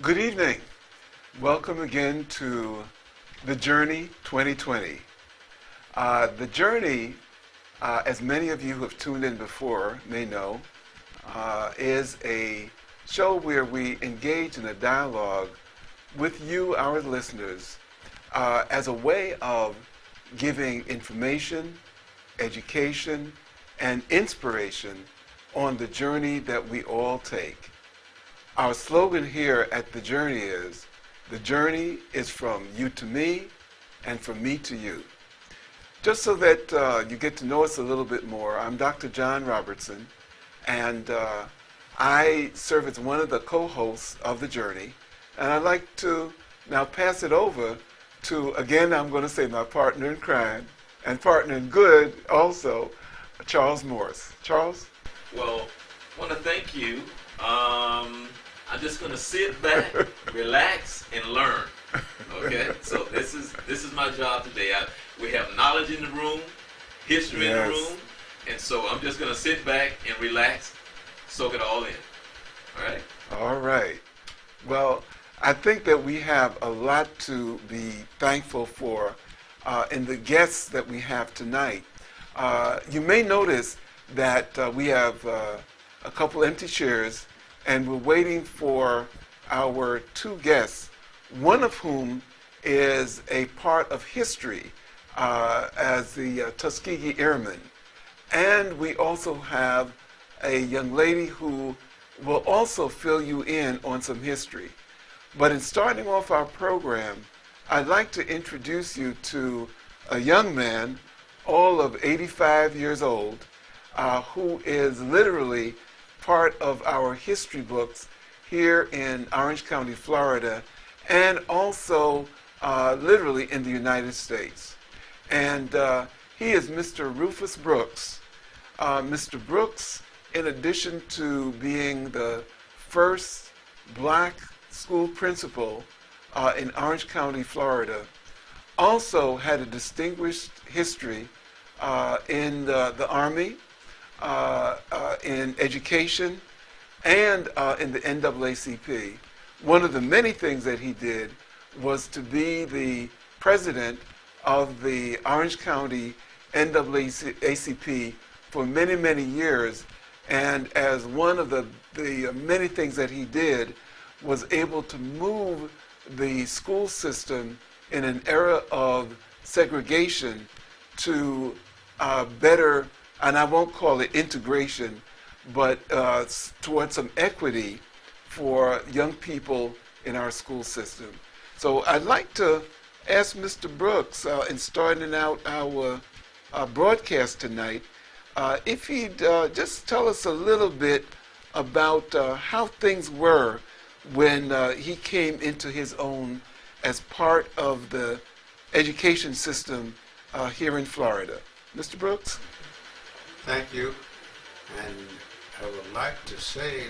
Good evening. Welcome again to The Journey 2020. The Journey, as many of you who have tuned in before may know, is a show where we engage in a dialogue with you, our listeners, as a way of giving information, education, and inspiration on the journey that we all take. Our slogan here at The Journey is, the journey is from you to me and from me to you. Just so that you get to know us a little bit more, I'm Dr. John Robertson, and I serve as one of the co-hosts of The Journey. And I'd like to now pass it over to, again, I'm going to say my partner in crime and partner in good also, Charles Morris. Charles? Well, I want to thank you. I'm just going to sit back, relax, and learn. Okay? So this is my job today. We have knowledge in the room, history in the room, and so I'm just going to sit back and relax, soak it all in. All right? All right. Well, I think that we have a lot to be thankful for in the guests that we have tonight. You may notice that we have a couple empty chairs, and we're waiting for our two guests, one of whom is a part of history as the Tuskegee Airmen. And we also have a young lady who will also fill you in on some history. But in starting off our program, I'd like to introduce you to a young man, all of 85 years old, who is literally part of our history books here in Orange County, Florida, and also literally in the United States. And he is Mr. Rufus Brooks. Mr. Brooks, in addition to being the first black school principal in Orange County, Florida, also had a distinguished history in the Army, in education, and in the NAACP. One of the many things that he did was to be the president of the Orange County NAACP for many, many years. And as one of the many things that he did was able to move the school system in an era of segregation to better, and I won't call it integration, but towards some equity for young people in our school system. So I'd like to ask Mr. Brooks, in starting out our broadcast tonight, if he'd just tell us a little bit about how things were when he came into his own as part of the education system here in Florida. Mr. Brooks? Thank you. And I would like to say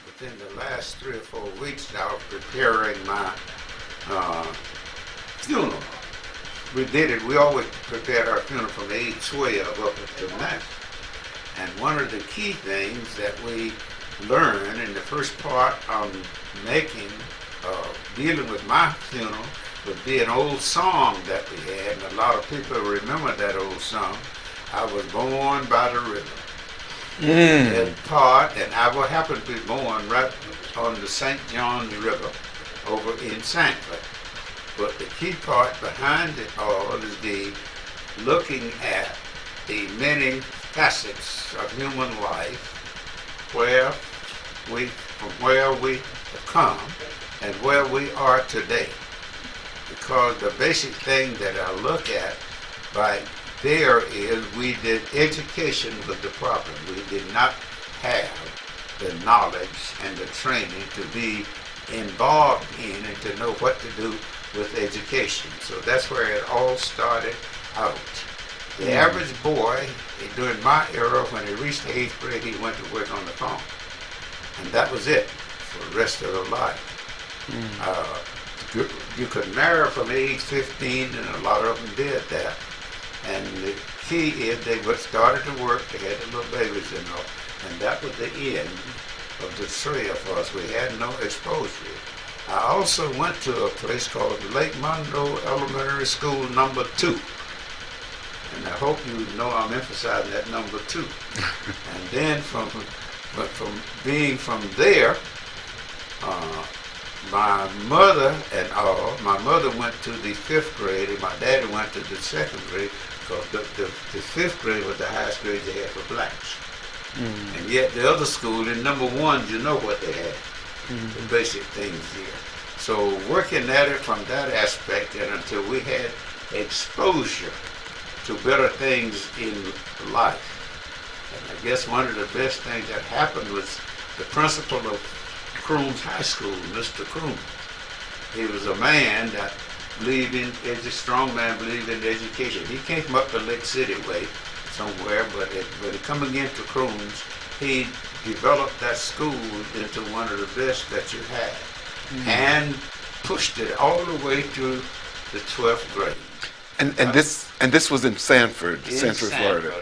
within the last 3 or 4 weeks now, preparing my funeral. We did it. We always prepared our funeral from age 12 up until now. And one of the key things that we learned in the first part on making, dealing with my funeral, would be an old song that we had, and a lot of people remember that old song. I was born by the river. And part, and I will happen to be born right on the St. Johns River over in Sanford. But the key part behind it all is the looking at the many facets of human life, from where we have come and where we are today. Because the basic thing that I look at right there is we did education with the problem. We did not have the knowledge and the training to be involved in and to know what to do with education. So that's where it all started out. The average boy, during my era, when he reached the 8th grade, he went to work on the farm. And that was it for the rest of their life. You could marry from age 15, and a lot of them did that. And the key is they started to work, they had the little babies and all, and that was the end of the 3 of us. We had no exposure. I also went to a place called Lake Monroe Elementary School number 2. And I hope you know I'm emphasizing that number 2. And then from being from there, my mother my mother went to the 5th grade and my daddy went to the 2nd grade, because the 5th grade was the highest grade they had for blacks. And yet the other school, in number 1, you know what they had, the basic things here. So working at it from that aspect, and until we had exposure to better things in life. And I guess one of the best things that happened was the principal of Crooms High School, Mr. Crooms. He was a man that believed in, as a strong man, believed in education. He came from up the Lake City way somewhere, but when he coming into Crooms, he developed that school into one of the best that you had, and pushed it all the way to the 12th grade. And this was in Sanford, Florida,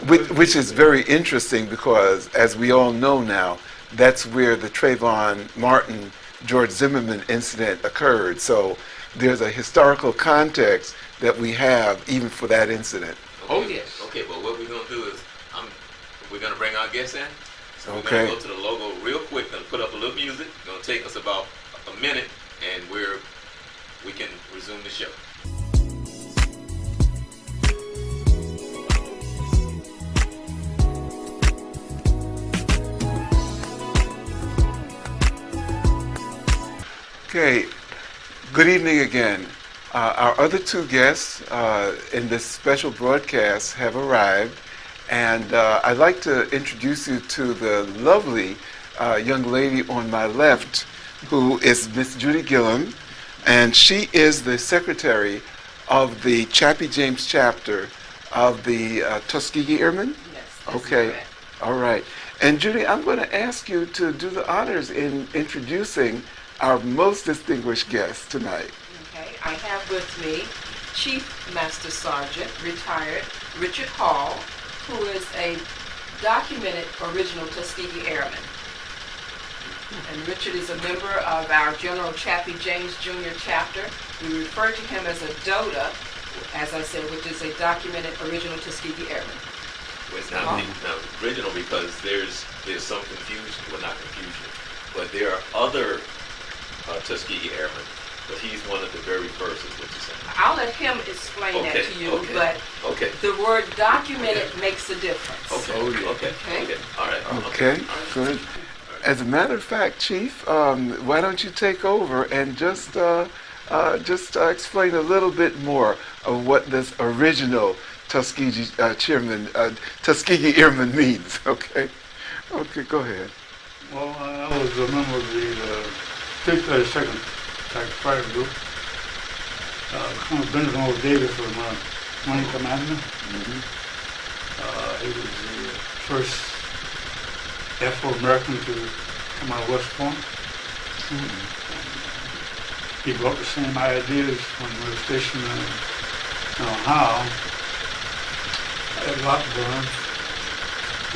Right? which is very interesting because, as we all know now, that's where the Trayvon Martin, George Zimmerman incident occurred. So there's a historical context that we have even for that incident. Oh, yes. Okay, but what we're gonna do is we're gonna bring our guests in. So we're Okay. gonna go to the logo real quick. Gonna put up a little music. Gonna take us about a minute, and we can resume the show. Okay, good evening again. Our other 2 guests in this special broadcast have arrived, and I'd like to introduce you to the lovely young lady on my left, who is Miss Judy Gillum, and she is the secretary of the Chappie James chapter of the Tuskegee Airmen. Yes, that's Okay, correct. all right. And Judy, I'm going to ask you to do the honors in introducing our most distinguished guest tonight. Okay, I have with me Chief Master Sergeant, retired Richard Hall, who is a documented original Tuskegee Airman. And Richard is a member of our General Chappie James Jr. chapter. We refer to him as a DOTA, as I said, which is a documented original Tuskegee Airman. Well, it's not original because there's some confusion. Well, not confusion, but there are other Tuskegee Airmen, but he's one of the very first, is what you're saying. I'll let him explain that to you, but Okay. the word documented makes a difference. Okay. Oh, yeah. Okay. Okay. Okay. All right. Okay, good. As a matter of fact, Chief, why don't you take over and just explain a little bit more of what this original Tuskegee Tuskegee Airman means? Okay, go ahead. Well, I was a member of the 232nd Attack Fire Group. Colonel Benjamin O. Davis was my money commander. He was the first Afro-American to come out of West Point. He brought the same ideas when we were stationed in Ohio at Lockburn,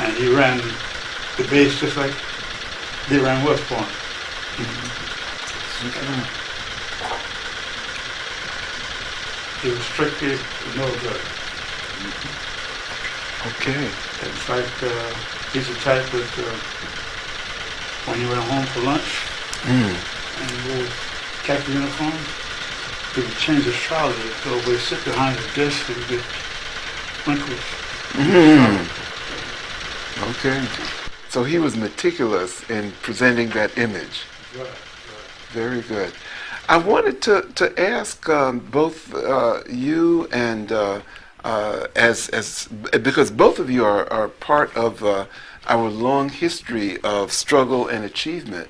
and he ran the base just like they ran West Point. He was strictly military. Okay. In fact, his attack was when he went home for lunch and he wore khaki uniform. He would change his trousers so he would sit behind his desk and get wrinkles. Okay. So he was meticulous in presenting that image. Right. Very good. I wanted to ask both you and because both of you are part of our long history of struggle and achievement.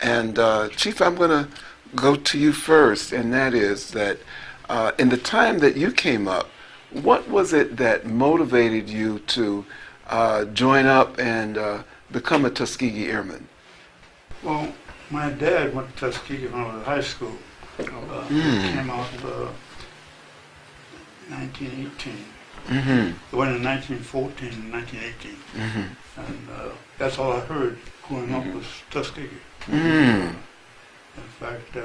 And Chief, I'm going to go to you first, and that is that in the time that you came up, what was it that motivated you to join up and become a Tuskegee Airman? Well, my dad went to Tuskegee when I was in high school. He came out 1918. He went in 1914 and 1918. And that's all I heard growing up was Tuskegee. In fact,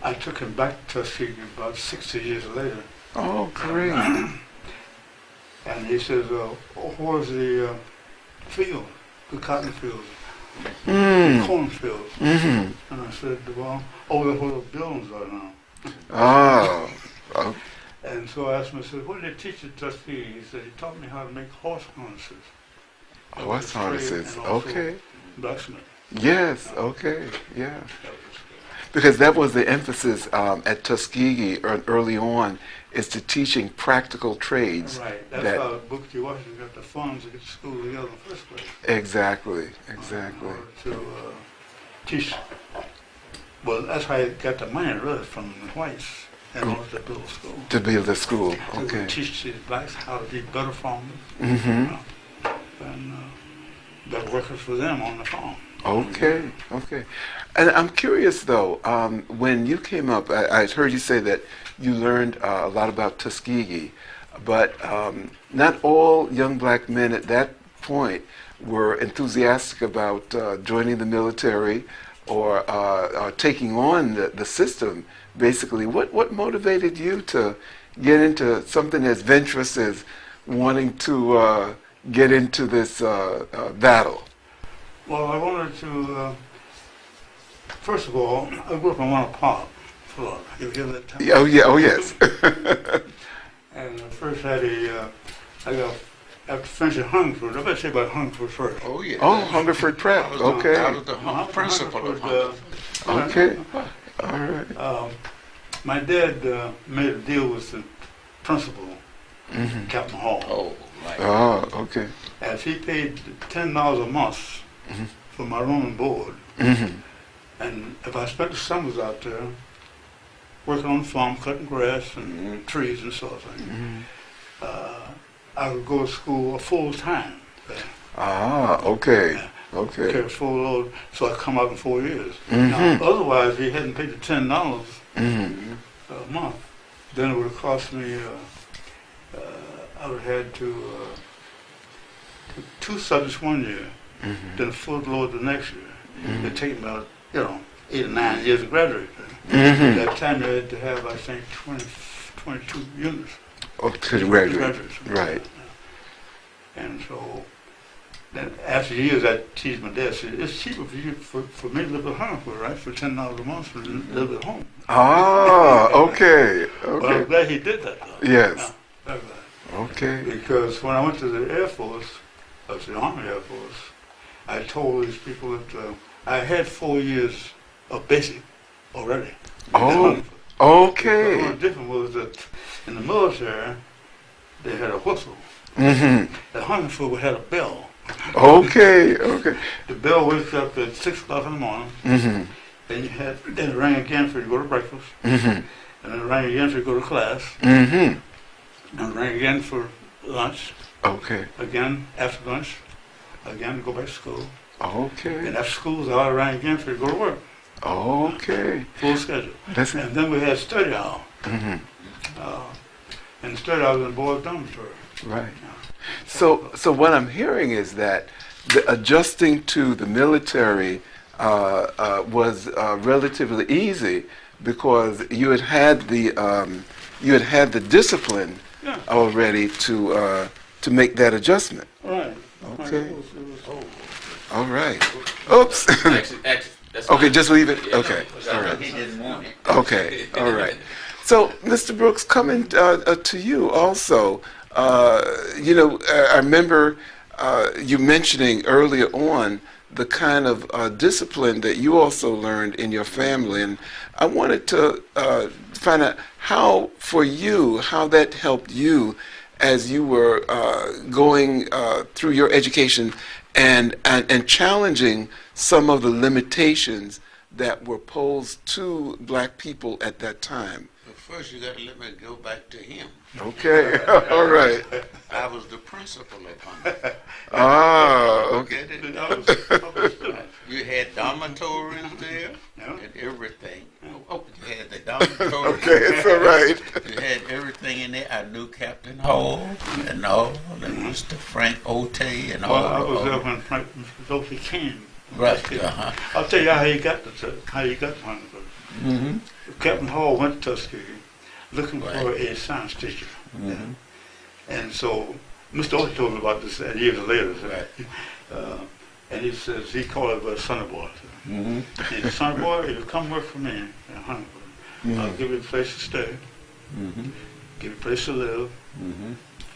I took him back to Tuskegee about 60 years later. Oh, great. And he says, where's the field, the cotton fields, the Mm. cornfields? Mm-hmm. And I said, well, over where the buildings are now. Oh. Oh. And so I asked him, I said, what did they teach at Tuskegee? He said, he taught me how to make horse harnesses. Horse harnesses. And also Okay. blacksmith. Yes. Okay. Yeah. That was, Because that was the emphasis at Tuskegee early on, is to teaching practical trades. right. That's that- how Booker T. Washington got the funds to get the school together in the first place. Exactly. In Exactly. order to teach. Well, that's how he got the money, really, from the whites in order to build a school. To build the school. To Okay. teach the blacks how to be better farmers Mm-hmm. and better workers for them on the farm. Okay, okay. And I'm curious though, when you came up, I heard you say that you learned a lot about Tuskegee, but not all young black men at that point were enthusiastic about joining the military or taking on the system. Basically, what motivated you to get into something as venturous as wanting to get into this battle? Well, I wanted to, first of all, I grew up in Winter Park, Florida. You hear that town? Oh yeah, oh yes. And I first had after finishing Hungerford, I better say about Hungerford first. Oh, yeah. Oh, Hungerford Prep. Okay. That was the principal of Hungerford. Okay. All right. My dad made a deal with the principal, Mm-hmm. Captain Hall. Oh, right. Oh, okay. As he paid $10 a month Mhm. for my room and board, Mm-hmm. and if I spent the summers out there working on the farm, cutting grass and trees and sort of thing, Mm-hmm. I would go to school full time. Ah, okay. Okay. Carry a full load, so I come out in 4 years. Mhm. Now, otherwise, if he hadn't paid the $10 Mm-hmm. a month, then it would have cost me. I would have had to take 2 subjects one year, Mm-hmm. then a full load the next year. It'd take me about 8 or 9 years to graduate. At Mm-hmm. that time, you had to have, I think, 22 units. Oh, to graduate. Graduates. Right. And so, then after years, I teased my dad, said, it's cheaper for you, for me to live at Hungerford, right, for $10 a month to live at home. Ah, okay. But I'm Okay. glad he did that, though. Yes. Yeah, very glad. Okay. Because when I went to the Air Force, the Army Air Force, I told these people that I had 4 years of basic already. Oh, Because the okay. only difference was that in the military, they had a whistle. Mm-hmm. At Hungerford, we had a bell. Okay. Okay. The bell wakes up at 6 o'clock in the morning. Mm-hmm. Then it rang again for you to go to breakfast. Mm-hmm. And then it rang again for you to go to class. Mm-hmm. And it rang again for lunch. Okay. Again after lunch. Again to go back to school. Okay. And after school's hour, it rang again for you to go to work. Okay. Full schedule. Listen. And then we had study hour. Mm-hmm. And the study hour was in the boys' dormitory. Right. So what I'm hearing is that the adjusting to the military was relatively easy because you had the discipline Yeah. already to make that adjustment. Right. Okay. It was- All right. Oops. Actually, that's Okay, fine. just leave it. Yeah, Okay. no, All right. He didn't want it. Okay. All right. So, Mr. Brooks, coming to you also, I remember you mentioning earlier on the kind of discipline that you also learned in your family, and I wanted to find out how that helped you as you were going through your education and challenging some of the limitations that were posed to black people at that time. But first, you got to let me go back to him. Okay, all right. I was the principal of Hungerford. Ah, okay. Get it? I was- You had dormitories there Yeah. and everything. Oh, you had the dormitories. Okay, it's all right. You had everything in there. I knew Captain Hall and all, and Mr. Frank Otey and all. Well, I was there all. when Mr. Doty came Right. Just kidding. Uh-huh. I'll tell you how he got to Huntington. Mm-hmm. Captain Hall went to Tuskegee looking for Right. a science teacher. Mm-hmm. And so Mr. Otis told me about this years later. Right. And he says, he called it Sonny Boy. Mm-hmm. He said, Sonny Boy, if you come work for me in Huntington, I'll give you a place to stay, Mm-hmm. give you a place to live, Mm-hmm.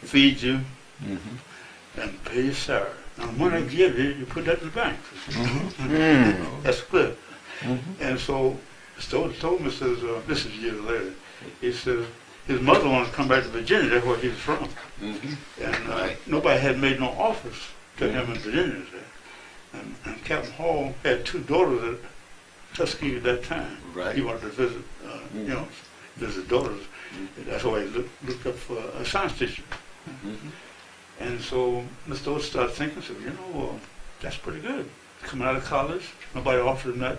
feed you, Mm-hmm. and pay your salary. Now, when I give you, you put that in the bank. Mm. That's clear. Mm-hmm. And so Mr. Otis told me, says, this is years later, he says, his mother wanted to come back to Virginia, that's where he was from. Mm-hmm. And Right. nobody had made no offers to him in Virginia. And Captain Hall had two daughters at Tuskegee at that time. Right. He wanted to visit, visit daughters. That's why he looked up for a science teacher. Mm-hmm. And so Mr. Otis started thinking, said, that's pretty good. Coming out of college, nobody offered him that,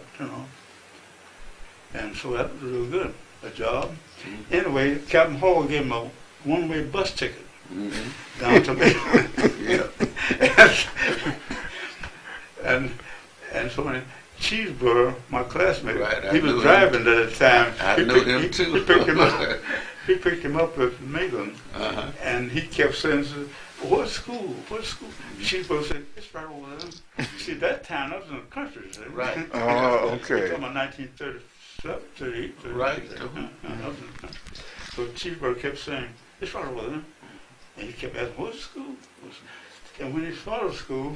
And so that was real good, a job. Mm-hmm. Anyway, Captain Hall gave him a one-way bus ticket Mm-hmm. down to me. Yeah. and so when Cheeseburger, my classmate, Right, I he was knew driving at the time. I He knew picked- him he- too. He picked him up at Maitland, Uh-huh. and he kept saying, "What school? What school?" Cheeseburger said, "It's right over there." See, that town, I was in the country. See? Right. Oh, We're okay. talking about 1937, 38, 39. Right. I was in the country. So Cheeseburger kept saying, "It's right over there." And he kept asking, "What school?" And when he started school,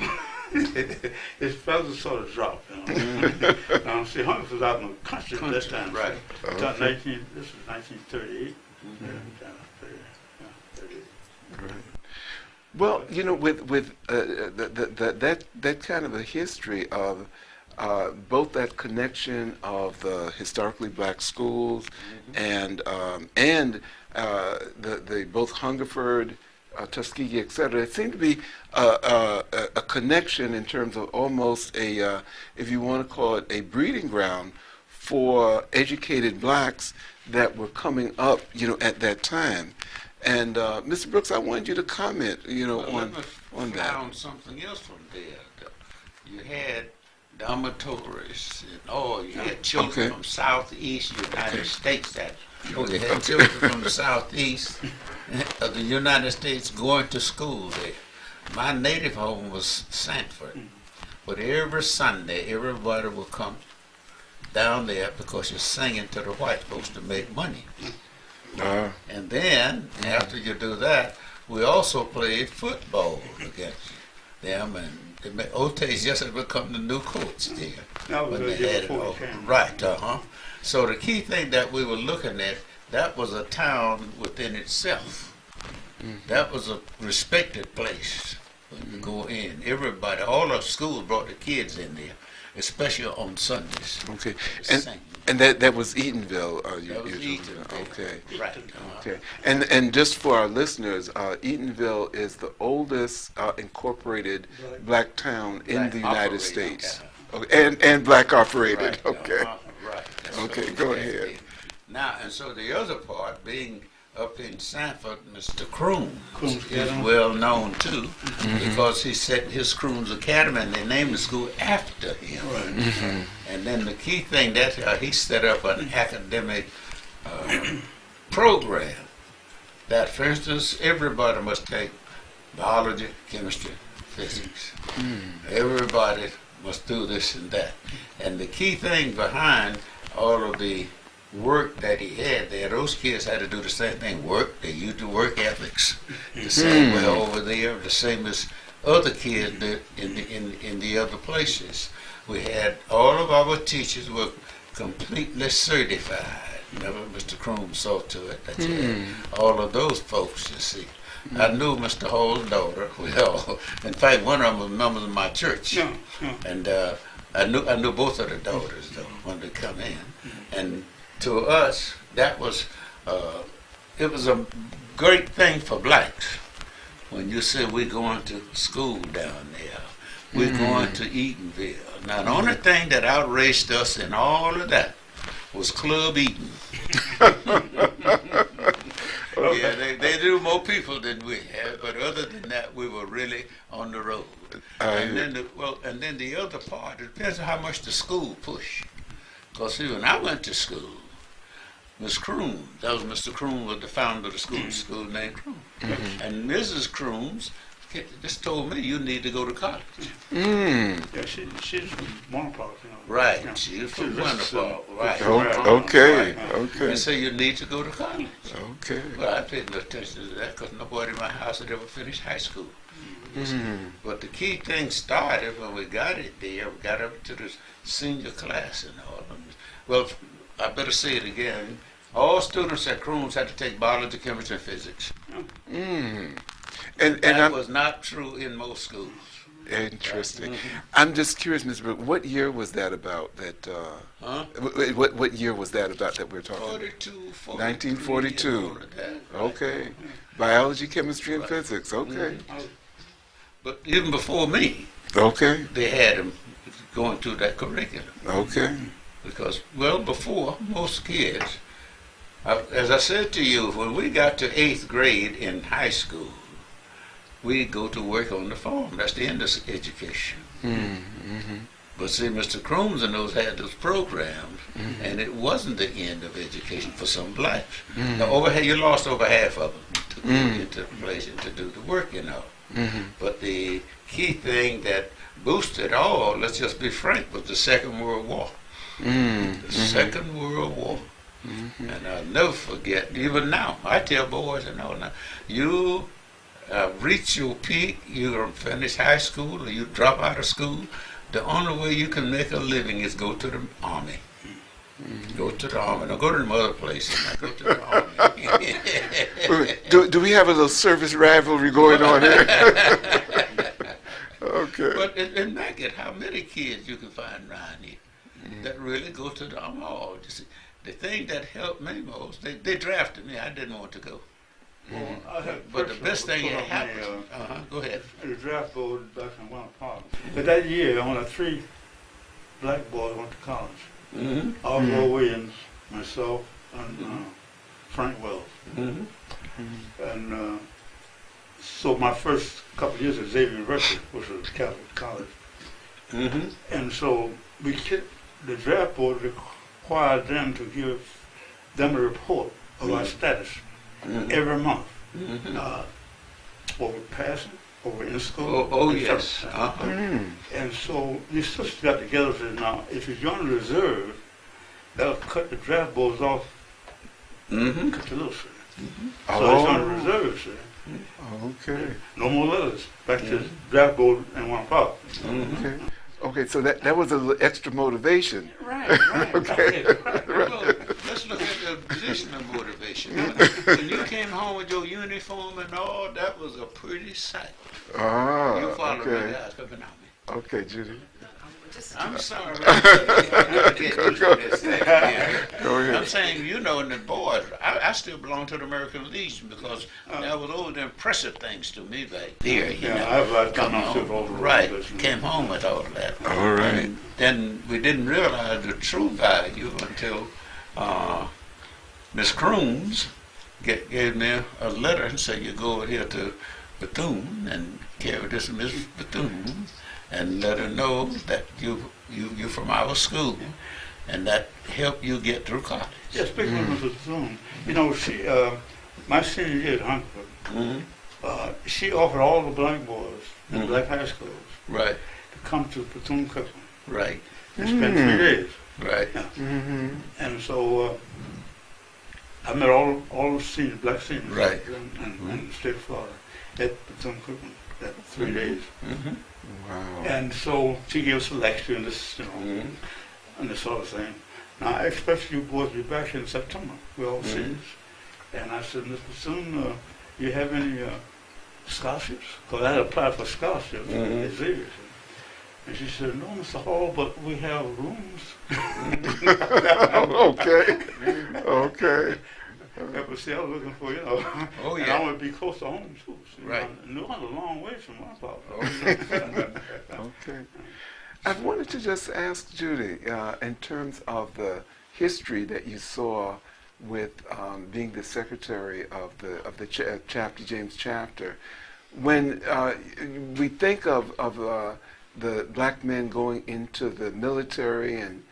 his feathers sort of dropped. Now, see, Huntington was out in the country at that time. Right. This was 1938. Mm-hmm. Yeah, 38. Well, with that kind of a history of both that connection of the historically black schools and the both Hungerford, Tuskegee, etc. It seemed to be a connection in terms of almost a, if you want to call it, a breeding ground for educated blacks that were coming up, at that time. And Mr. Brooks, I wanted you to comment, on that. Found something else from there. You had dormitories and you had children Okay. from Southeast United States that you had children from the Southeast of the United States going to school there. My native home was Sanford, but every Sunday everybody would come down there because you're singing to the white folks to make money. And then, after you do that, we also played football against them, and Otis just had become the new coach there. That was When the they year had it before all. he came. Right, So the key thing that we were looking at, that was a town within itself. That was a respected place when you go in. Everybody, all the schools brought the kids in there, especially on Sundays. Okay. to sing. And that was Eatonville. That was Eatonville. Okay. Right. Okay. And just for our listeners, Eatonville is the oldest incorporated black town in Black the United operated, States. okay. Okay. And black operated. Right, Okay. Right. That's Okay, what go we ahead. did. Now, and so the other part, being up in Sanford, Mr. Crooms Crooms is Academy. well known too, because he set his Crooms Academy, and they named the school after him. And then the key thing that he set up an academic program that, for instance, everybody must take biology, chemistry, physics. Everybody must do this and that. And the key thing behind all of the work that he had there, those kids had to do the same thing. They used the work ethics the same way over there, the same as other kids did in the other places. We had all of our teachers were completely certified. Remember, Mr. Crooms saw to it that you had all of those folks, you see. I knew Mr. Hall's daughter well. In fact, one of them was members of my church. Yeah. And I knew both of the daughters though when they come in. And to us, that was it was a great thing for blacks. When you said we're going to school down there, we're going to Eatonville. Now the only thing that outraged us in all of that was Club Eaton. Yeah, they do more people than we have, but other than that, we were really on the road. And then the other part, it depends on how much the school push. Because see, when I went to school, Miss Croom, that was Mr. Croom, was the founder of the school named Croom. And Mrs. Crooms just told me, you need to go to college. Yeah, she's from Bonaparte, you know. Right, Yeah. she's from Bonaparte, right. Okay, And okay, so you need to go to college. okay. Well, I paid no attention to that because nobody in my house had ever finished high school. But the key thing started when we got it there, we got up to the senior class and all. Well, I better say it again. All students at Crooms had to take biology, chemistry, and physics. And That I'm was not true in most schools. interesting. I'm just curious, Mr. Brooke, what year was that about? That Huh? what year was that about that we're talking about? 42, 43, 1942. and all of that, right. Okay, biology, chemistry, and Right. physics. Okay, But even before me, okay, they had them going through that curriculum. okay. Because, well, before, most kids, as I said to you, when we got to 8th grade in high school, we'd go to work on the farm. That's the end of education. But see, Mr. Crooms and those had those programs, and it wasn't the end of education for some blacks. Now, you lost over half of them to go into the place and to do the work, you know. But the key thing that boosted all, let's just be frank, was the Second World War. The Second World War. And I'll never forget, even now, I tell boys and all now, you reach your peak, you're finish high school or you drop out of school, the only way you can make a living is go to the army. Go to the army. Don't go to them other places. Now go to the army. Do we have a little service rivalry going on here? Okay. But in Maggot, how many kids you can find around here that really go to the army? Oh, you see, the thing that helped me most, they drafted me. I didn't want to go. Well, I had But the first best thing put that on happened, go ahead. the draft board back in Bonaparte. But that year, only 3 black boys went to college. Mm-hmm. Oswald Williams, myself, and Frank Wells. And so my first couple of years at Xavier University, which was a Catholic college. And so the draft board required them to give them a report of our status every month. Over passing, over in school. Oh, et cetera. yes. And so these sisters got together and said, now, if you join the reserve, that'll cut the draft boards off, cut the little shit. So they joined the reserve, see. Okay. No more letters. Back to the draft board and one part. Okay. Okay, so that was a little extra motivation. Right, right. Okay. Well, let's look at the position of motivation. When you came home with your uniform and all, that was a pretty sight. Ah, You follow me, okay. guys, coming on me. Okay, Judy. I'm sorry. I get used to this thing. Go ahead. I'm saying, you know, in the boys, I still belong to the American Legion because that was all the impressive things to me back there. You know, I have a lot of come comments home, over right? this. Came home with all that. All right. And then we didn't realize the true value until Miss Crooms gave me a letter and said, "You go over here to Bethune and carry this to Miss Bethune and let her know that you from our school, and that help you get through college." Yeah, speaking of Mrs. Zoom, you know, she, my senior year at Huntsville, she offered all the black boys in black high schools Right, to come to Bethune-Cookman right, and spend 3 days. right. And so I met all the seniors, black seniors Right. in the state of Florida at Bethune-Cookman that 3 days. Wow. And so she gave us a lecture and this, you know, and this sort of thing. Now, I expect you boys to be back in September. We're all seniors. And I said, Mr. Soon, you have any scholarships? Because I had applied for scholarships at Xavier. And she said, no, Mr. Hall, but we have rooms. Okay. Okay. But see, I was looking for, you know, Oh, and yeah. I want to be close to home, too. See, Right. New Orleans is a long way from my place. Oh, Okay. I wanted to just ask Judy, in terms of the history that you saw with being the secretary of the chapter, James chapter. When we think of the black men going into the military and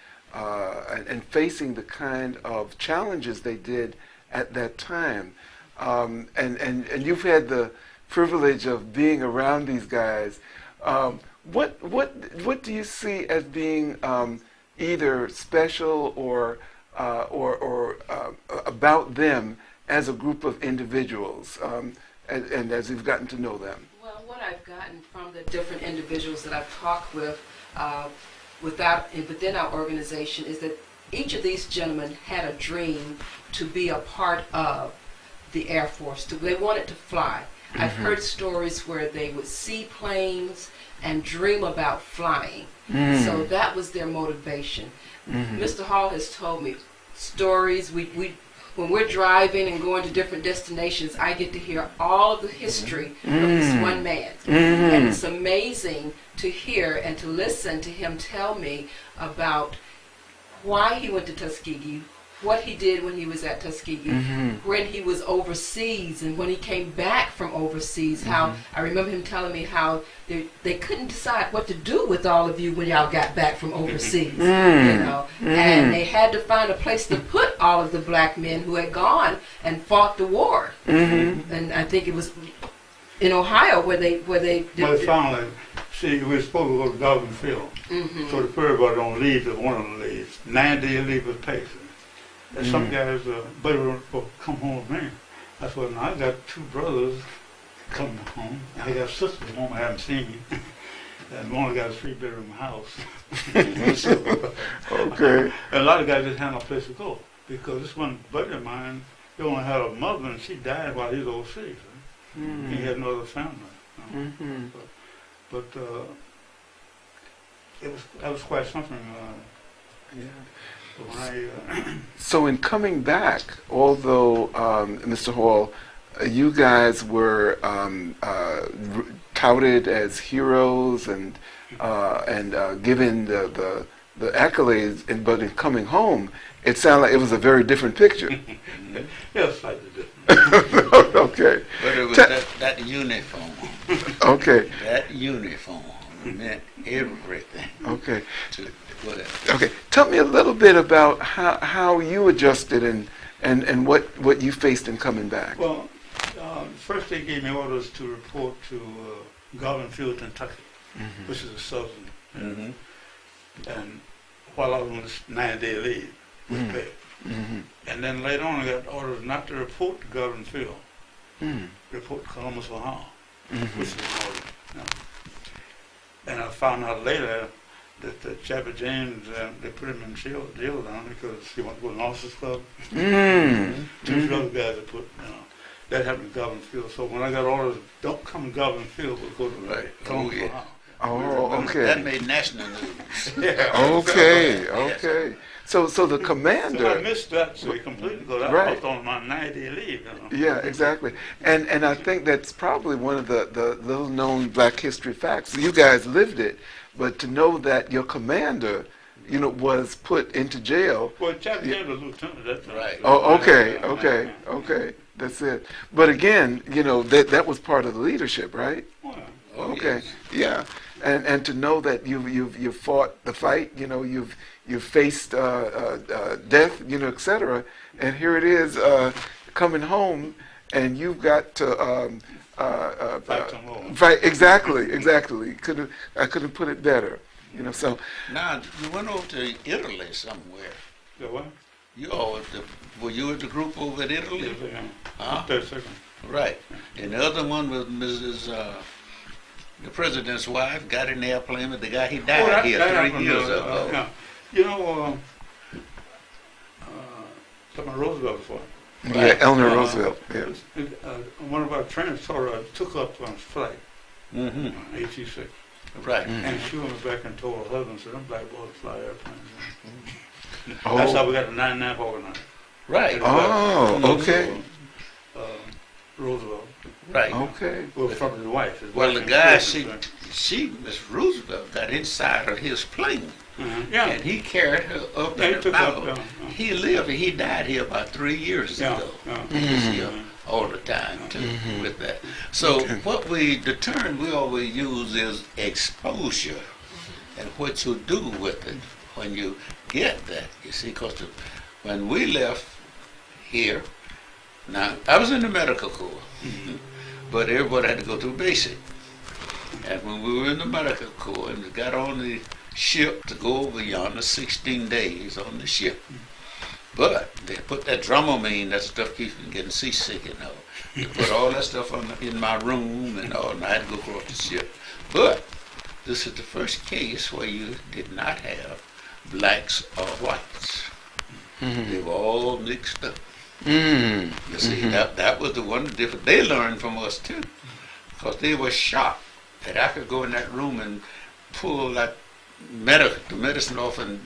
facing the kind of challenges they did at that time, and you've had the privilege of being around these guys. What do you see as being either special or about them as a group of individuals, and as you've gotten to know them? Well, what I've gotten from the different individuals that I've talked with within our organization is that each of these gentlemen had a dream to be a part of the Air Force. They wanted to fly. I've heard stories where they would see planes and dream about flying. So that was their motivation. Mr. Hall has told me stories. When we're driving and going to different destinations, I get to hear all of the history of this one man. And it's amazing to hear and to listen to him tell me about why he went to Tuskegee, what he did when he was at Tuskegee, when he was overseas, and when he came back from overseas, how I remember him telling me how they couldn't decide what to do with all of you when y'all got back from overseas, you know, and they had to find a place to put all of the black men who had gone and fought the war. And I think it was in Ohio where they finally, see, we were supposed to go to Garden Field, so the everybody don't leave if one of them leaves. 9-day leave with pay. And some guys better come home with me. I said, well, I got 2 brothers coming home. I got sisters home I haven't seen. And we only got a 3-bedroom house. Okay. And a lot of guys just had no place to go. Because this one buddy of mine, he only had a mother and she died while he was overseas. He had no other family. But that was quite something. Yeah. When So in coming back, although Mr. Hall, you guys were touted as heroes and given the accolades, but in coming home, it sounded like it was a very different picture. yeah, slightly different. Okay. But it was that uniform. Okay. That uniform meant everything. Okay. To whatever. Okay. Tell me a little bit about how you adjusted and what you faced in coming back. Well, first they gave me orders to report to Garden Field, Kentucky, which is a southern. And while I was on this 9-day leave with pay. And then later on I got orders not to report to Garden Field, report to Columbus, Ohio, which is northern. You know. And I found out later that Chapter James, they put him in jail down because he went to an officers club. 2 other guys that put, you know, that happened in Garden Field. So when I got orders, don't come to Garden Field, but go to Columbus, Ohio. Oh, okay. That made national news. Yeah. Okay, okay. So the commander. So I missed that completely because I was on my 9-day leave. You know? Yeah, exactly. And I think that's probably one of the little known Black history facts. You guys lived it, but to know that your commander, you know, was put into jail. Well, Chapter James was lieutenant at that time. Right. Oh, okay. That's it. But again, you know, that was part of the leadership, right? Well, Okay. Yes. Yeah. And to know that you've fought the fight, you know, you've faced death, you know, etc. And here it is coming home, and you've got to fight. Exactly. I couldn't put it better, you know. So Now, you went over to Italy somewhere. the what? Were you at the group over at Italy? Huh? 32nd. Right. And the other one was Mrs. The president's wife got in the airplane with the guy he died here 3 years ago. Yeah. You know, talking Roosevelt before. yeah, Eleanor Roosevelt. Yeah. One of our trainers took up on flight, Mm-hmm. AT-6. Right. And she went back and told her husband, said, them black boys fly airplanes. Oh. That's how we got the 99 organized. Right. Oh, okay. Roosevelt. Right. Okay. Well, from his wife. Well, the guy she Miss Roosevelt, got inside of his plane. Yeah. And he carried her up Yeah, he in the took her up, bow. yeah. He died here about 3 years Yeah, ago. yeah. He was here all the time too with that. So what the term we always use is exposure and what you do with it when you get that. You see, because when we left here, now I was in the medical corps, but everybody had to go through basic. And when we were in the medical corps and we got on the ship to go over yonder, 16 days on the ship. But they put that Dramamine, that stuff keeps me getting seasick and all. They put all that stuff in my room and all, and I had to go across the ship. But this is the first case where you did not have blacks or whites. They were all mixed up. You see, that was the one difference. They learned from us too, because they were shocked that I could go in that room and pull that the medicine off and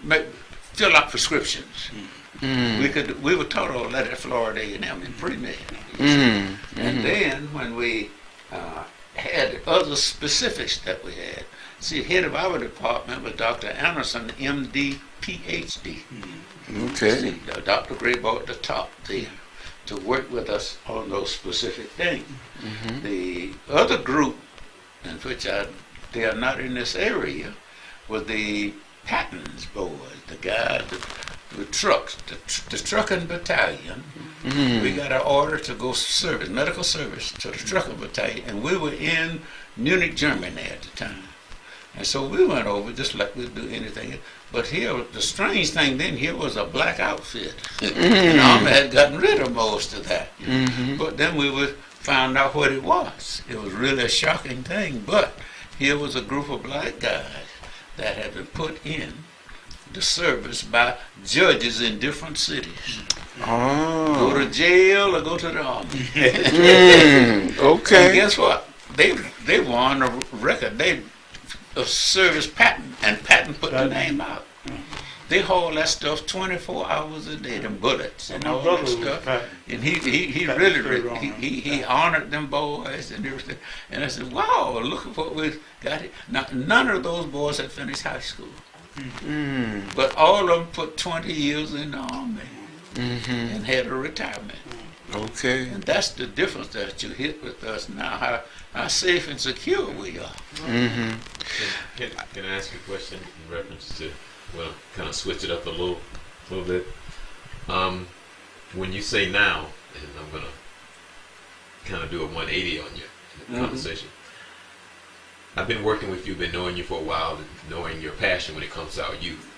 fill out prescriptions. We were taught all that at Florida A&M in pre-med. And then when we had other specifics that we had, see, head of our department was Dr. Anderson, MD, PhD. Okay. See, Dr. Gray brought the top there to work with us on those specific things. The other group, in which they are not in this area, was the Patton's boys, the guys with trucks, the trucking battalion. We got an order to go service, medical service to the trucking battalion, and we were in Munich, Germany at the time. And so we went over just like we'd do anything. But here, the strange thing then, here was a black outfit. And the Army had gotten rid of most of that. But then we found out what it was. It was really a shocking thing. But here was a group of black guys that had been put in the service by judges in different cities. Go to jail or go to the Army. Okay. And guess what? They won a record. They a service Patton, and Patton put the name out. They hauled that stuff 24 hours a day, them bullets and all that stuff. And he really honored them boys and everything. And I said, wow, look at what we got here. Now, none of those boys had finished high school. But all of them put 20 years in the Army and had a retirement. Okay. And that's the difference that you hit with us now, how safe and secure we are. Can I ask you a question in reference to, well, kind of switch it up a little bit? When you say now, and I'm going to kind of do a 180 on your conversation. I've been working with you, been knowing you for a while, knowing your passion when it comes to our youth.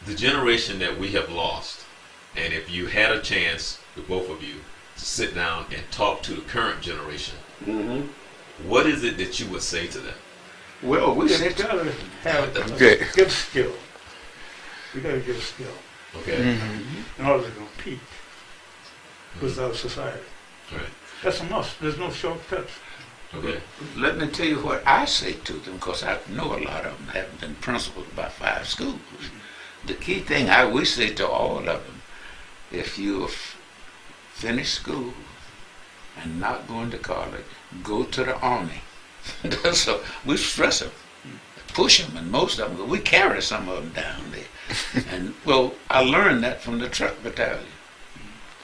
The generation that we have lost, and if you had a chance, with both of you, to sit down and talk to the current generation, what is it that you would say to them? Well, we You sit gotta have Okay. a good skill. We gotta get a skill Okay. in order to compete with our society. Right. That's a must. There's no shortcuts. Okay. Let me tell you what I say to them, because I know a lot of them have been principals about 5 schools. The key thing we say to all of them, if you've finished school and not going to college, go to the Army. So we stress them, push them, and most of them, we carry some of them down there. And well, I learned that from the truck battalion.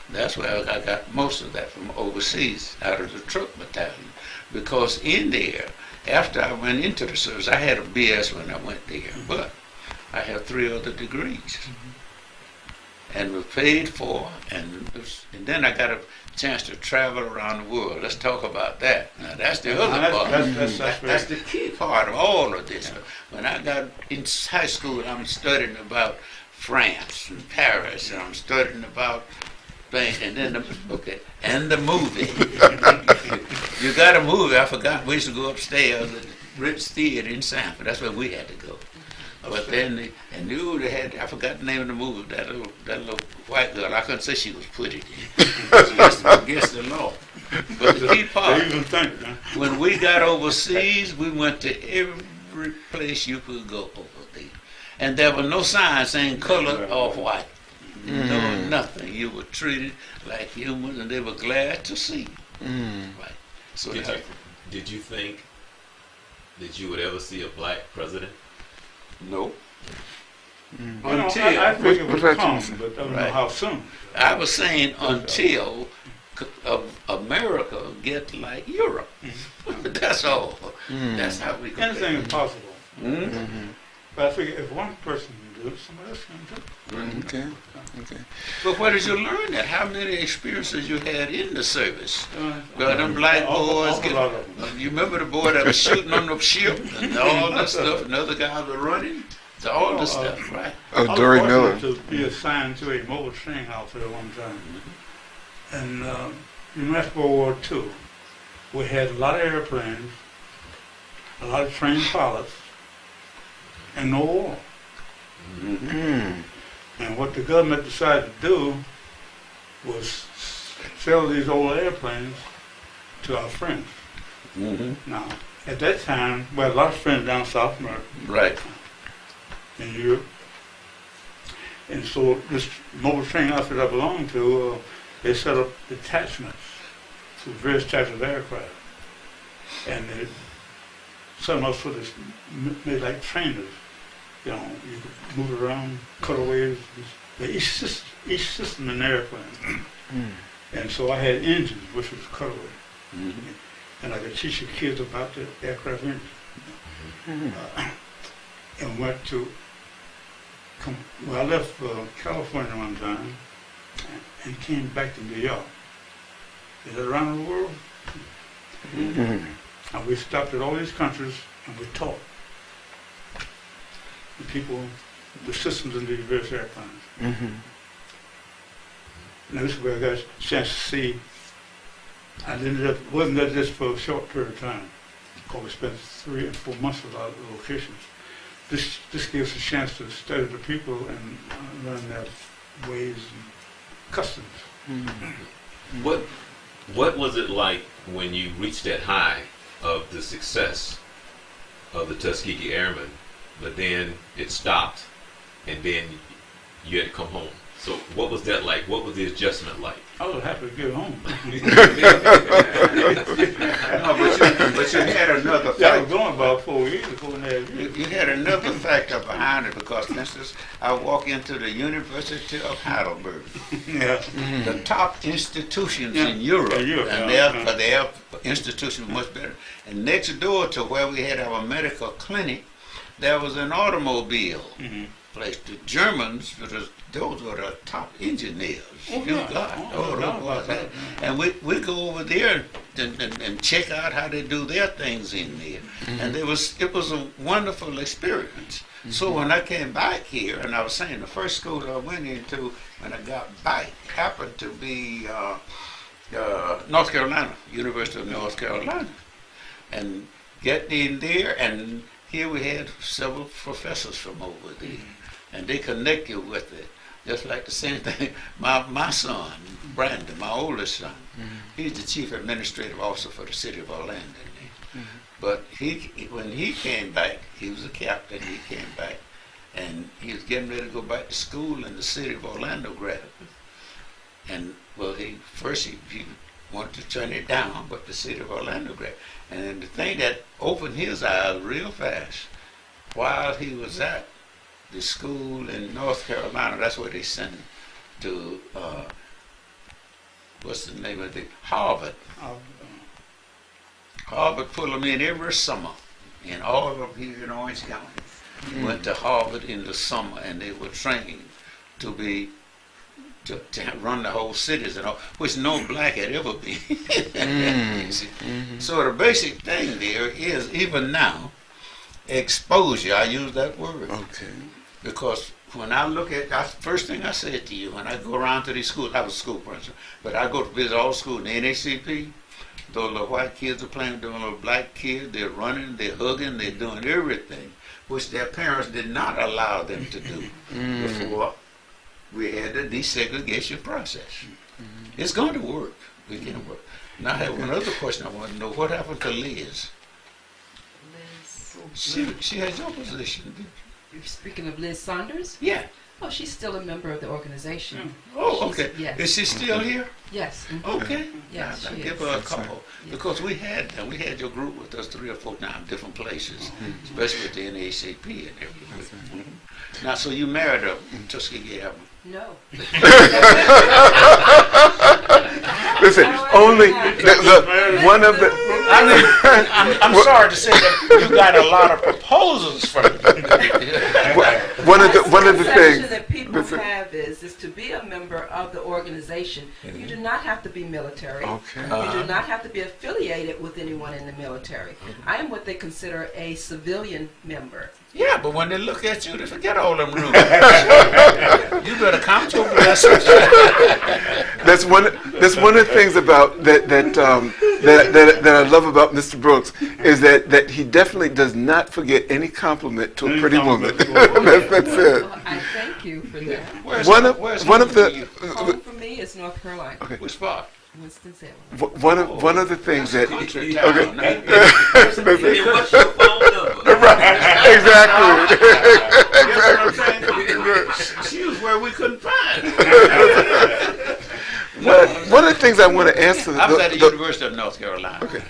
That's where I got most of that from overseas, out of the truck battalion. Because in there, after I went into the service, I had a BS when I went there, but I have 3 other degrees. And was paid for, and then I got a chance to travel around the world. Let's talk about that. Now that's the other part. That's the key part of all of this. When I got in high school, I'm studying about France and Paris, and I'm studying about things, and then the movie. You got a movie. I forgot. We used to go upstairs at Ritz Theater in Sanford. That's where we had to go. But then they had, I forgot the name of the movie, that little white girl. I couldn't say she was pretty. Against the law. But the key part, when we got overseas, we went to every place you could go over there. And there was no sign saying color or white. No, nothing. You were treated like humans, and they were glad to see you. Right. So Did you think that you would ever see a black president? no. Well, Until I think it What would about you, come, sir? but I don't know Right. how soon. I was saying until America get like Europe. That's all. That's how we can. Anything is possible. Mhm. But I figure if one person can do it, somebody else can do it. Okay. Okay. But where did you learn that? How many experiences you had in the service? Uh, Well, them black boys awful get. lot of them. You remember the boy that was shooting on the ship and all that stuff, and other guys were running? To all the stuff, right? Oh, I was Dory fortunate Miller. to be assigned to a mobile training outfit at one time. And in after World War II, we had a lot of airplanes, a lot of trained pilots, and no war. Mm. And what the government decided to do was sell these old airplanes to our friends. Mm-hmm. Now, at that time, we had a lot of friends down South America, Right. in Europe. And so this mobile training outfit I belonged to, they set up detachments for various types of aircraft. And they set them up for this, made like trainers. You know, you could move around, cutaways, each system in the airplane. And so I had engines, which was cutaway. Mm-hmm. And I could teach the kids about the aircraft engine. And went to, I left California one time and came back to New York. Is that around the world? And we stopped at all these countries and we taught the people the systems in these various airplanes. Now this is where I got a chance to see. I ended up, wasn't that just for a short period of time, because we spent 3 and 4 months with our locations. This gives us a chance to study the people and learn their ways and customs. What was it like when you reached that high of the success of the Tuskegee Airmen, but then it stopped, and then you had to come home? So what was that like? What was the adjustment like? I was happy to get home. No, but you had another Yeah, I was fact. going about 4 years, 4.5 years. You had another factor behind it because, for instance, I walk into the University of Heidelberg, Yeah. the top institutions Yeah. in Europe, In Europe, and yeah. their institution was much better. And next door to where we had our medical clinic, there was an automobile place. The Germans, those were the top engineers. Oh, You yeah. God, Oh, those no, boys. no, no. And we go over there and check out how they do their things in there. And it was a wonderful experience. So when I came back here, and I was saying the first school I went into when I got back happened to be North Carolina, University of North Carolina. And get in there, and here we had several professors from over there. And they connect you with it. Just like the same thing, my son, Brandon, my oldest son, he's the chief administrative officer for the city of Orlando. But when he came back, he was a captain, he came back, and he was getting ready to go back to school in the city of Orlando graduate. And well, he wanted to turn it down, but the city of Orlando graduate. And the thing that opened his eyes real fast, while he was at the school in North Carolina, that's where they sent him to, what's the name of it? Harvard. Harvard pulled him in every summer, and all of them here in Orange County. He went to Harvard in the summer, and they were trained to run the whole cities and all, which no black had ever been. So the basic thing there is, even now, exposure. I use that word. Okay. Because when I look at, that's the first thing I said to you, when I go around to these schools, I was a school principal, but I go to visit all schools, the NACP, those little white kids are playing with those little black kids, they're running, they're hugging, they're doing everything, which their parents did not allow them to do before we had the desegregation process. It's going to work. We can work. Now I have one other question I want to know. What happened to Liz? Liz. She had your position, didn't You're speaking of Liz Saunders? she? Yeah. Oh, she's still a member of the organization. Oh, She's- okay. yes. Is she still here? Yes. Okay. Yes, I'll she give is. her a call because we had your group with us 3 or 4 times, different places, especially with the NAACP and everything. Now, so you married a Tuskegee Airman. No. Listen, only one of the. I mean, I'm sorry to say that you got a lot of proposals from One of the misconception things. that people listen. have is to be a member of the organization, you do not have to be military. Okay. You do not have to be affiliated with anyone in the military. I am what they consider a civilian member. Yeah, but when they look at you, they forget all them rules. You better count your blessings. That's one of the things about that I love about Mr. Brooks is that he definitely does not forget any compliment to a pretty woman. That's it. Well, I thank you for that. Where's One of home for you? the Home for me is North Carolina, Which part? Winston-Salem. one of the things that Country Yeah. town. okay. And what's your phone number? Exactly. That's what I'm saying. She was where we couldn't find her. One of the things I want to ask I was at the University of North Carolina. Okay.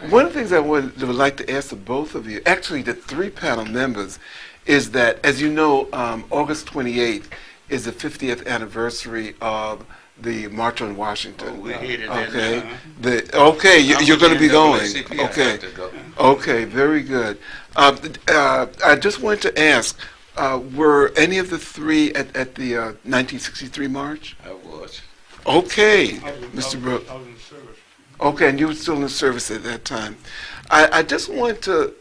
One of the things I would like to ask of both of you, actually the 3 panel members, is that, as you know, August 28th is the 50th anniversary of the March on Washington. Oh, we headed in Okay. there. You're going to be going. NAACP, I Okay. have to go. Okay, very good. I just wanted to ask, were any of the 3 at the 1963 March? I was. Okay, Mr. Brooks. I was in service. Okay, and you were still in service at that time. I just want to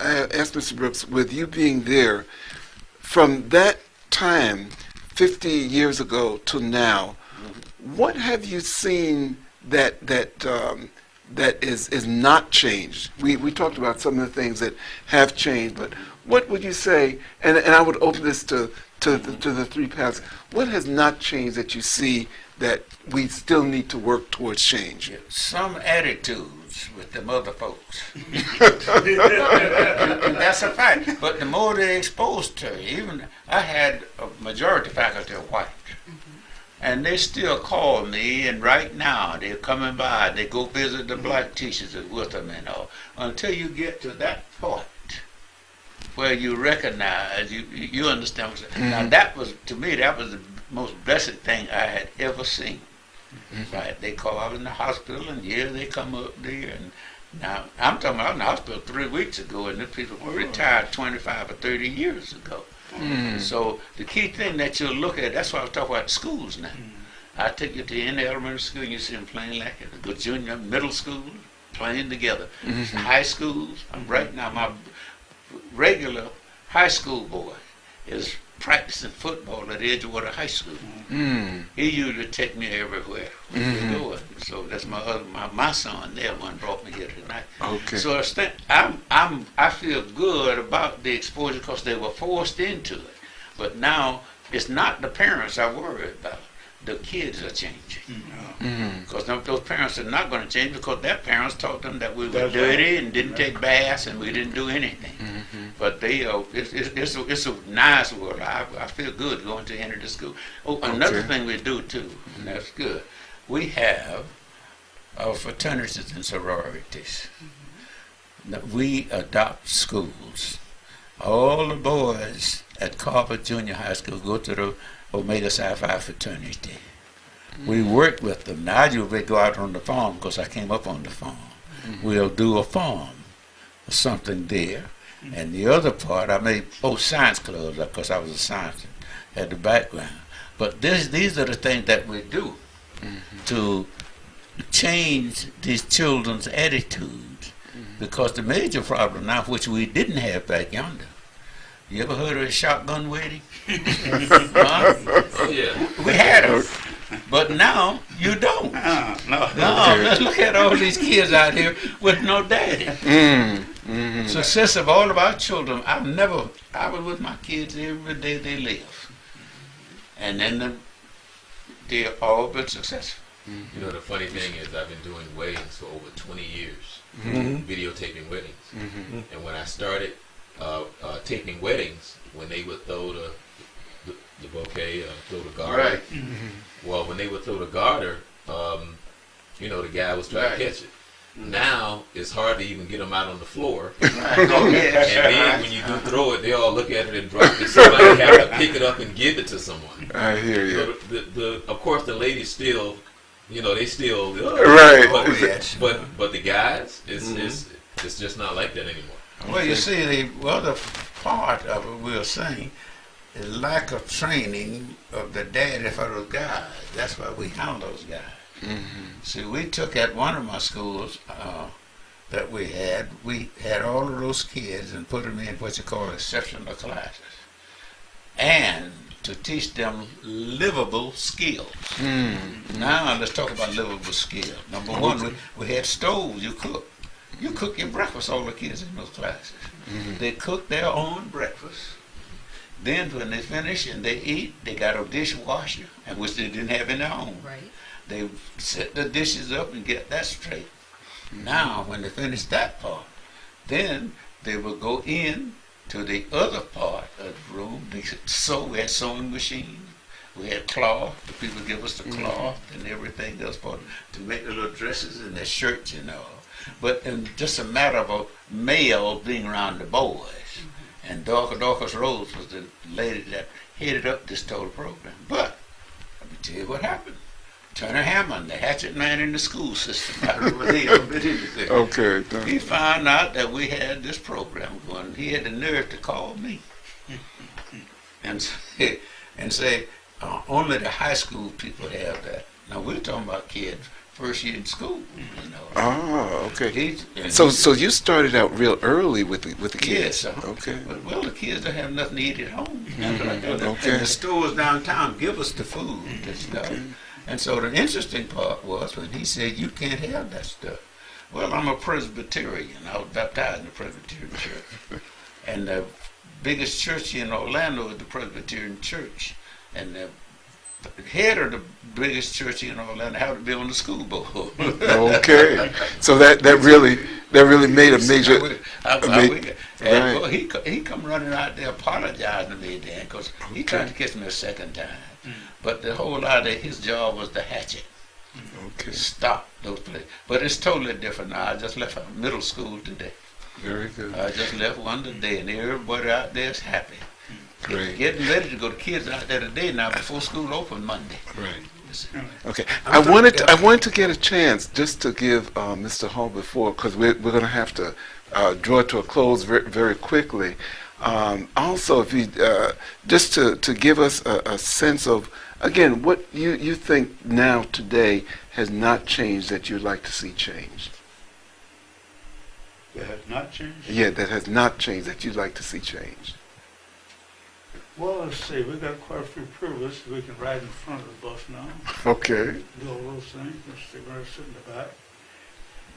ask Mr. Brooks, with you being there, from that time, 50 years ago to now, what have you seen that is not changed? We talked about some of the things that have changed, but what would you say? And I would open this to the 3 paths. What has not changed that you see that we still need to work towards change? Some attitudes with them other folks. And that's a fact. But the more they're exposed to it, even I had a majority faculty of white. And they still call me, and right now they're coming by. They go visit the black teachers with them and all. Until you get to that point where you recognize, you understand what I'm saying. Now that was, to me, that was the most blessed thing I had ever seen. Right? They call out in the hospital, and they come up there. And now I'm talking about in the hospital 3 weeks ago, and the people were retired 25 or 30 years ago. So the key thing that you'll look at, that's why I was talking about schools now. I take you to any elementary school, and you see them playing like it. Go junior, middle school, playing together. High schools, right now my regular high school boy is practicing football at Edgewater High School. He usually take me everywhere we're going. So that's my son there, one brought me here tonight. Okay. So I feel good about the exposure because they were forced into it. But now it's not the parents I worry about. The kids are changing. Because those parents are not going to change because their parents taught them that we were That's dirty and didn't take baths and we didn't do anything. But they, it's a nice world. I feel good going to enter the school. Oh, another thing we do too, and that's good. We have our fraternities and sororities. Now, we adopt schools. All the boys at Carver Junior High School go to the Omega Psi Phi fraternity. We work with them. Now I usually go out on the farm because I came up on the farm. We'll do a farm or something there. And the other part, I made both science clubs because I was a science, had the background. But these are the things that we do to change these children's attitudes. Because the major problem now, which we didn't have back yonder, you ever heard of a shotgun wedding? Huh? Oh, yeah. We had them. But now you don't. No, look at all these kids out here with no daddy. Success of all of our children. I was with my kids every day they live. And then they've all been successful. You know, the funny thing is I've been doing weddings for over 20 years, videotaping weddings. And when I started taping weddings, when they would throw the bouquet, throw the garter. Right. Well, when they would throw the garter, the guy was trying to catch it. Now it's hard to even get them out on the floor. Oh, yes. And then when you do throw it, they all look at it and drop it. Somebody have to pick it up and give it to someone. I hear you. So of course, the ladies still, they still Right. But, Oh, yes. but the guys, it's just not like that anymore. Well, you see, the other part of it we're saying is lack of training of the daddy for those guys. That's why we hound those guys. See, we took at one of my schools that we had all of those kids and put them in what you call exceptional classes, and to teach them livable skills. Now let's talk about livable skills. Number one, we had stoves. You cook your breakfast. All the kids in those classes, they cook their own breakfast. Then when they finish and they eat, they got a dishwasher, and which they didn't have in their home. Right. They set the dishes up and get that straight. Now, when they finish that part, then they will go in to the other part of the room. We had sewing machines. We had cloth. The people give us the cloth and everything else to make the little dresses and their shirts and all. But in just a matter of a male being around the boys. And Dorcas Rose was the lady that headed up this total program. But let me tell you what happened. Turner Hammond, the hatchet man in the school system, I don't know whether he ever been anything. Okay. He found out that we had this program going. He had the nerve to call me and say only the high school people have that. Now we're talking about kids first year in school, Oh, okay. And So you started out real early with the kids. Yes. Okay. Well, the kids don't have nothing to eat at home. Okay. And the stores downtown give us the food and stuff. And so the interesting part was when he said, you can't have that stuff. Well, I'm a Presbyterian. I was baptized in the Presbyterian church. And the biggest church in Orlando is the Presbyterian church. And the head of the biggest church in Orlando had to be on the school board. Okay. So that really made a major. Well, he come running out there apologizing to me then because he tried to catch me a second time. But the whole idea, his job was to hatch it. Okay. Stop those places. But it's totally different now. I just left middle school today. Very good. I just left one today, and everybody out there is happy. Great. Getting ready to go. The kids out there today now before school opened Monday. Right. Okay. I wanted to get a chance just to give Mr. Hall before, because we're going to have to draw to a close very, very quickly. Also, if you just to give us a sense of, again, what you think now today has not changed that you'd like to see changed. That has not changed? Yeah, that has not changed that you'd like to see changed. Well, let's see. We've got quite a few privileges. We can ride in front of the bus now. Okay. Do all those things. Let's see, we're sitting in the back.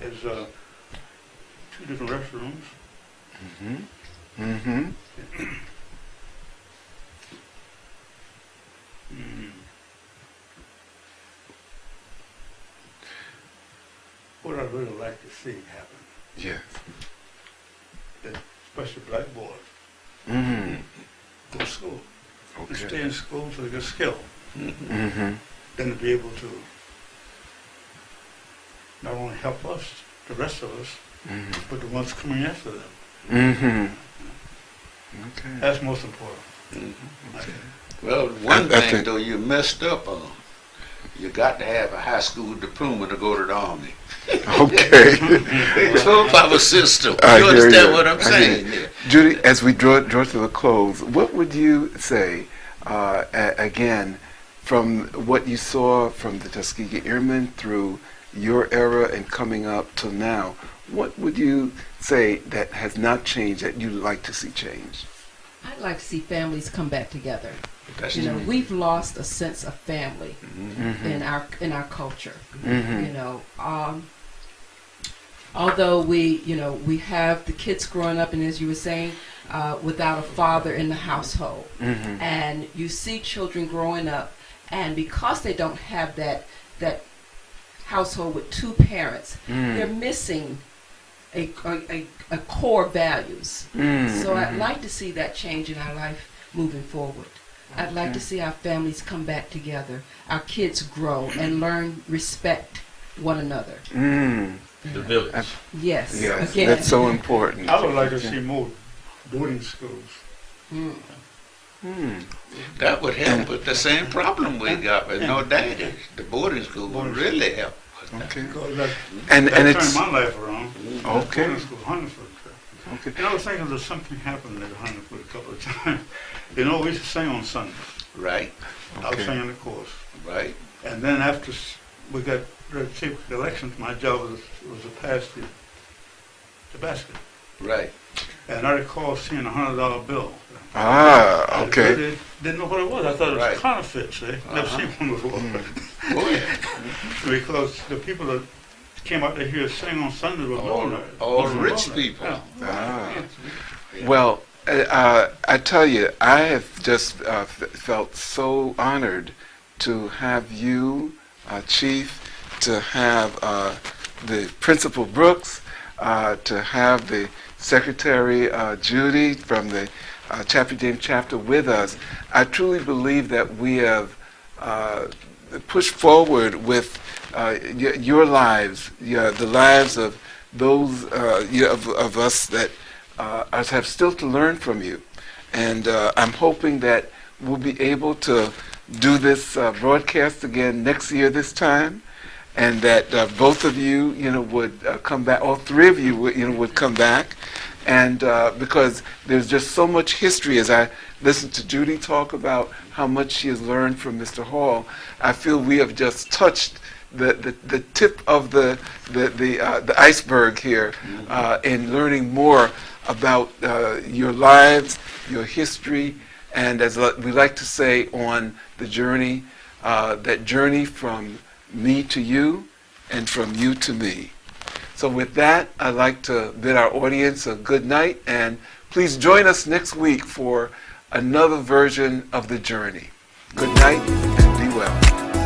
There's 2 different restrooms. What I'd really like to see happen, Yes. that especially black boys, go to school. And stay Okay. in school so they get skill. Mm-hmm. Then to be able to not only help us, the rest of us, but the ones coming after them. Mm-hmm. Okay. That's most important. Well, one I thing think- though you messed up on, you got to have a high school diploma to go to the Army. Okay. They told our system. I You hear understand you. what I'm I hear saying you. there? Judy, as we draw to the close, what would you say, again, from what you saw from the Tuskegee Airmen through your era and coming up till now, what would you say that has not changed that you'd like to see change? I'd like to see families come back together. That's You know, we've lost a sense of family in our culture. You know, although we have the kids growing up, and as you were saying, without a father in the household, and you see children growing up, and because they don't have that household with 2 parents, they're missing a core values. So I'd like to see that change in our life moving forward. I'd like to see our families come back together, our kids grow and learn respect one another. The village. Yes. Yes, Again. that's so important. I would like to see more boarding schools. That would help with the same problem we got with no daddies. The boarding school would really help. Okay. Because that And it's turned my life around. okay. Boarding school, Huntingford. Okay. And I was thinking that something happened at Huntingford a couple of times. You know, we used to sing on Sundays. Right, I was Okay. singing the chorus. right. And then after we got ready to take elections, my job was to pass the basket. Right. And I recall seeing $100 bill. Ah, I okay. really didn't know what it was. I thought it was Right. counterfeit, see? Never seen one before. Go ahead. Because the people that came out to hear us sing on Sunday were millionaires. All rich people. Yeah. Ah. Well, I tell you, I have just felt so honored to have you, Chief, to have the Principal Brooks, to have the Secretary Judy from the Chapter James chapter with us. I truly believe that we have pushed forward with your lives, the lives of those of us that have still to learn from you. And I'm hoping that we'll be able to do this broadcast again next year this time, and that both of you, would come back. All three of you, would come back, and because there's just so much history. As I listened to Judy talk about how much she has learned from Mr. Hall, I feel we have just touched the tip of the iceberg here in learning more about your lives, your history, and as we like to say on the journey, that journey from me to you and from you to me. So with that, I'd like to bid our audience a good night, and please join us next week for another version of The Journey. Good night and be well.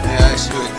May I ask you a